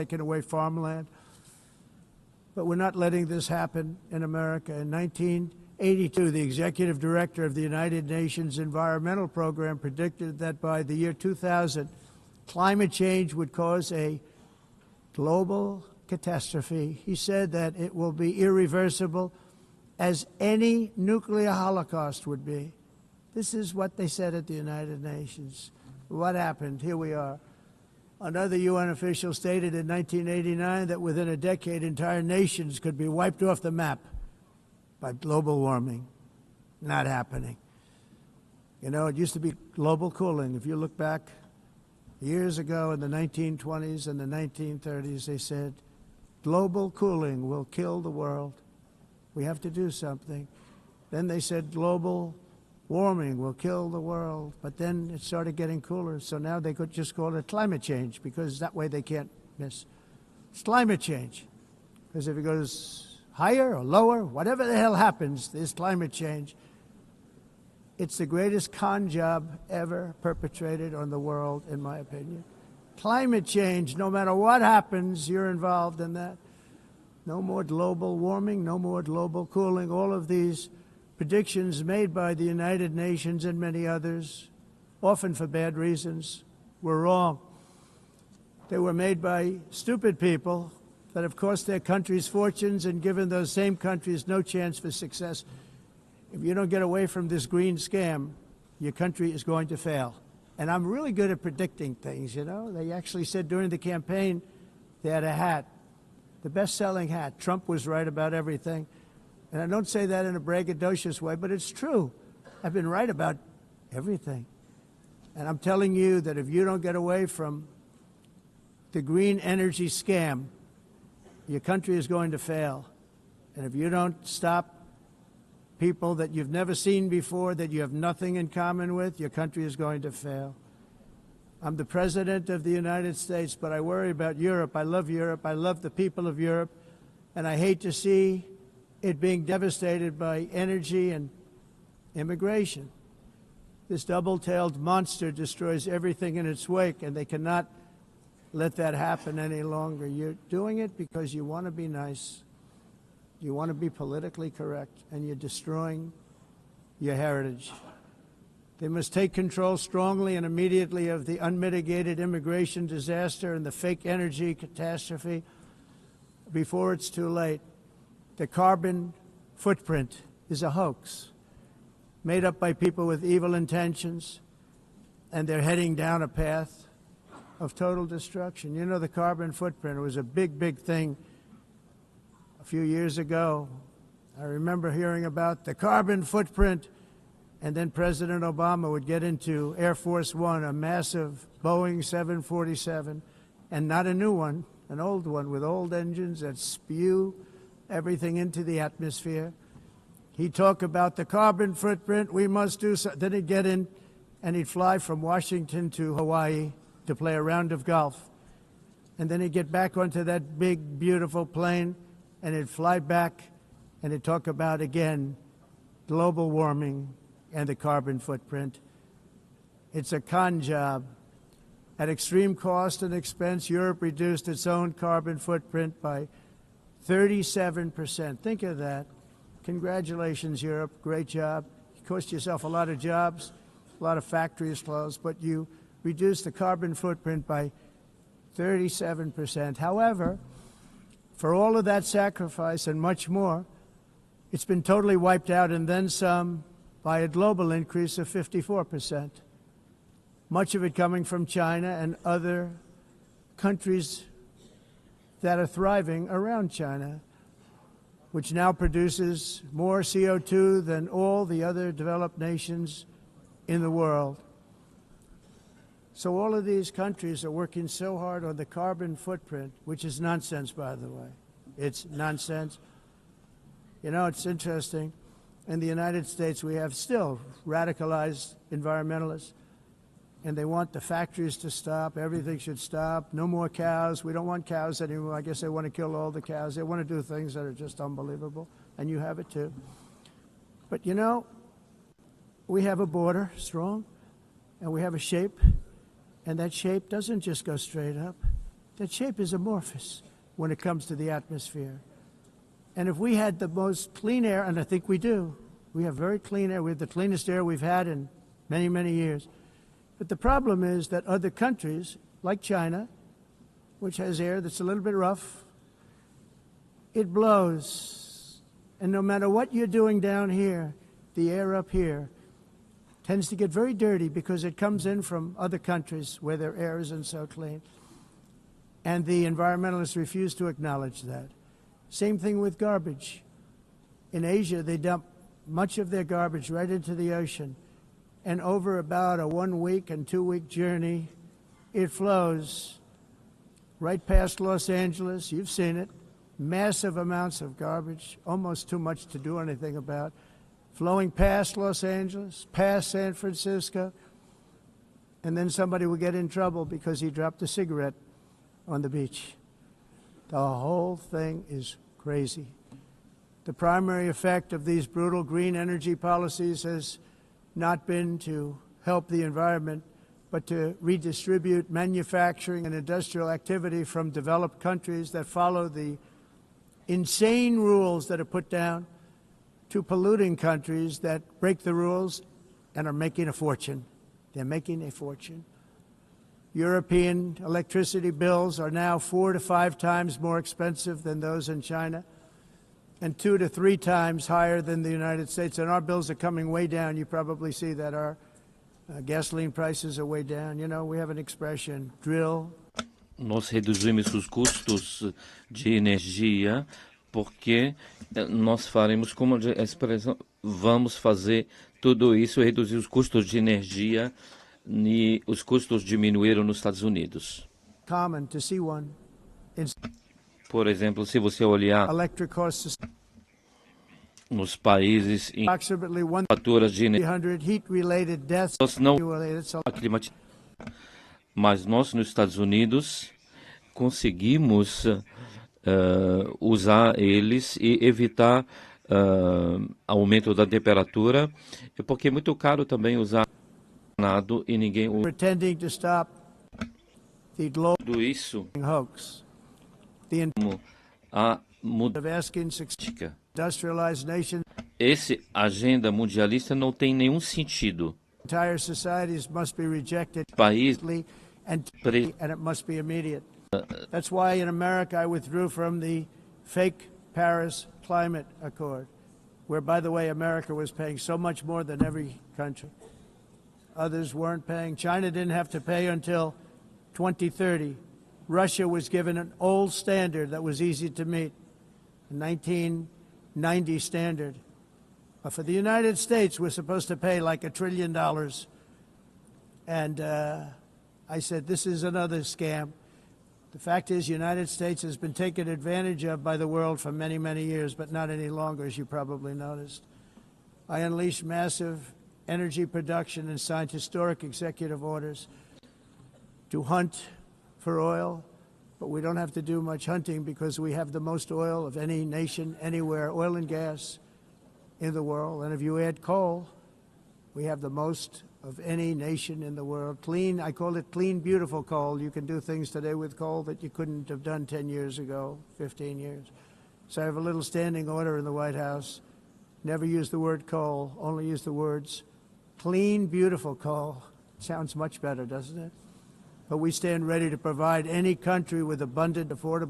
taking away farmland. But we're not letting this happen in America. In 1982, the executive director of the United Nations Environmental Program predicted that by the year 2000, climate change would cause a global catastrophe. He said that it will be irreversible, as any nuclear holocaust would be. This is what they said at the United Nations. What happened? Here we are. Another UN official stated in 1989 that within a decade, entire nations could be wiped off the map by global warming. Not happening. You know, it used to be global cooling. If you look back years ago in the 1920s and the 1930s, they said, global cooling will kill the world. We have to do something. Then they said global warming will kill the world. But then it started getting cooler. So now they could just call it climate change, because that way they can't miss. It's climate change. Because if it goes higher or lower, whatever the hell happens, there's climate change. It's the greatest con job ever perpetrated on the world, in my opinion. Climate change, no matter what happens, you're involved in that. No more global warming, no more global cooling. All of these predictions made by the United Nations and many others, often for bad reasons, were wrong. They were made by stupid people that have cost their countries fortunes and given those same countries no chance for success. If you don't get away from this green scam, your country is going to fail. And I'm really good at predicting things, you know. They actually said during the campaign they had a hat, the best-selling hat. Trump was right about everything. And I don't say that in a braggadocious way, but it's true. I've been right about everything. And I'm telling you that if you don't get away from the green energy scam, your country is going to fail. And if you don't stop people that you've never seen before, that you have nothing in common with, your country is going to fail. I'm the President of the United States, but I worry about Europe. I love Europe. I love the people of Europe. And I hate to see it being devastated by energy and immigration. This double-tailed monster destroys everything in its wake, and they cannot let that happen any longer. You're doing it because you want to be nice. You want to be politically correct, and you're destroying your heritage. They must take control strongly and immediately of the unmitigated immigration disaster and the fake energy catastrophe before it's too late. The carbon footprint is a hoax made up by people with evil intentions, and they're heading down a path of total destruction. You know, the carbon footprint was a big, big thing a few years ago. I remember hearing about the carbon footprint, and then President Obama would get into Air Force One, a massive Boeing 747, and not a new one, an old one with old engines that spew everything into the atmosphere. He'd talk about the carbon footprint, we must do so. Then he'd get in and he'd fly from Washington to Hawaii to play a round of golf. And then he'd get back onto that big, beautiful plane and he'd fly back and he'd talk about, again, global warming and the carbon footprint. It's a con job. At extreme cost and expense, Europe reduced its own carbon footprint by 37%. Think of that. Congratulations, Europe. Great job. You cost yourself a lot of jobs, a lot of factories closed, but you reduced the carbon footprint by 37%. However, for all of that sacrifice and much more, it's been totally wiped out and then some by a global increase of 54%. Much of it coming from China and other countries that are thriving around China, which now produces more CO2 than all the other developed nations in the world. So all of these countries are working so hard on the carbon footprint, which is nonsense, by the way. It's nonsense. You know, it's interesting. In the United States, we have still radicalized environmentalists, and they want the factories to stop. Everything should stop. No more cows. We don't want cows anymore. I guess they want to kill all the cows. They want to do things that are just unbelievable, and you have it too. But, you know, we have a border, strong, and we have a shape, and that shape doesn't just go straight up. that shape is amorphous when it comes to the atmosphere. And if we had the most clean air, and I think we do, we have very clean air. We have the cleanest air we've had in many, many years. But the problem is that other countries, like China, which has air that's a little bit rough, it blows. And no matter what you're doing down here, the air up here tends to get very dirty because it comes in from other countries where their air isn't so clean. And the environmentalists refuse to acknowledge that. Same thing with garbage. In Asia, they dump much of their garbage right into the ocean. And over about a 1 week and 2 week journey, it flows right past Los Angeles. You've seen it. Massive amounts of garbage, almost too much to do anything about, flowing past Los Angeles, past San Francisco, and then somebody will get in trouble because he dropped a cigarette on the beach. The whole thing is crazy. The primary effect of these brutal green energy policies has not been to help the environment, but to redistribute manufacturing and industrial activity from developed countries that follow the insane rules that are put down to polluting countries that break the rules and are making a fortune. They're making a fortune. European electricity bills are now 4 to 5 times more expensive than those in China and 2 to 3 times higher than the United States. And our bills are coming way down. You probably see that our gasoline prices are way down. You know, we have an expression, drill. Nós reduzimos os custos de energia porque nós faremos como a expressão, vamos fazer tudo isso, reduzir os custos de energia e os custos diminuíram nos Estados Unidos. Common to see one. Por exemplo, se você olhar nos países em faturas de energia, nós não mas nós nos Estados Unidos conseguimos usar eles e evitar aumento da temperatura, porque é muito caro também usar nada e ninguém usa tudo isso. A mudança. Esse agenda mundialista não tem nenhum sentido. Entire societies must be rejected and it must be immediate. That's why in America I withdrew from the fake Paris Climate Accord, where, by the way, America was paying so much more than every country. Others weren't paying. China didn't have to pay until 2030. Russia was given an old standard that was easy to meet, a 1990 standard. But for the United States, we're supposed to pay like $1 trillion. And I said, this is another scam. The fact is, the United States has been taken advantage of by the world for many, many years, but not any longer, as you probably noticed. I unleashed massive energy production and signed historic executive orders to hunt for oil, but we don't have to do much hunting because we have the most oil of any nation anywhere, oil and gas in the world. And if you add coal, we have the most of any nation in the world. Clean, I call it clean, beautiful coal. You can do things today with coal that you couldn't have done 10 years ago, 15 years. So I have a little standing order in the White House. Never use the word coal, only use the words clean, beautiful coal. Sounds much better, doesn't it? But we stand ready to provide any country with abundant, affordable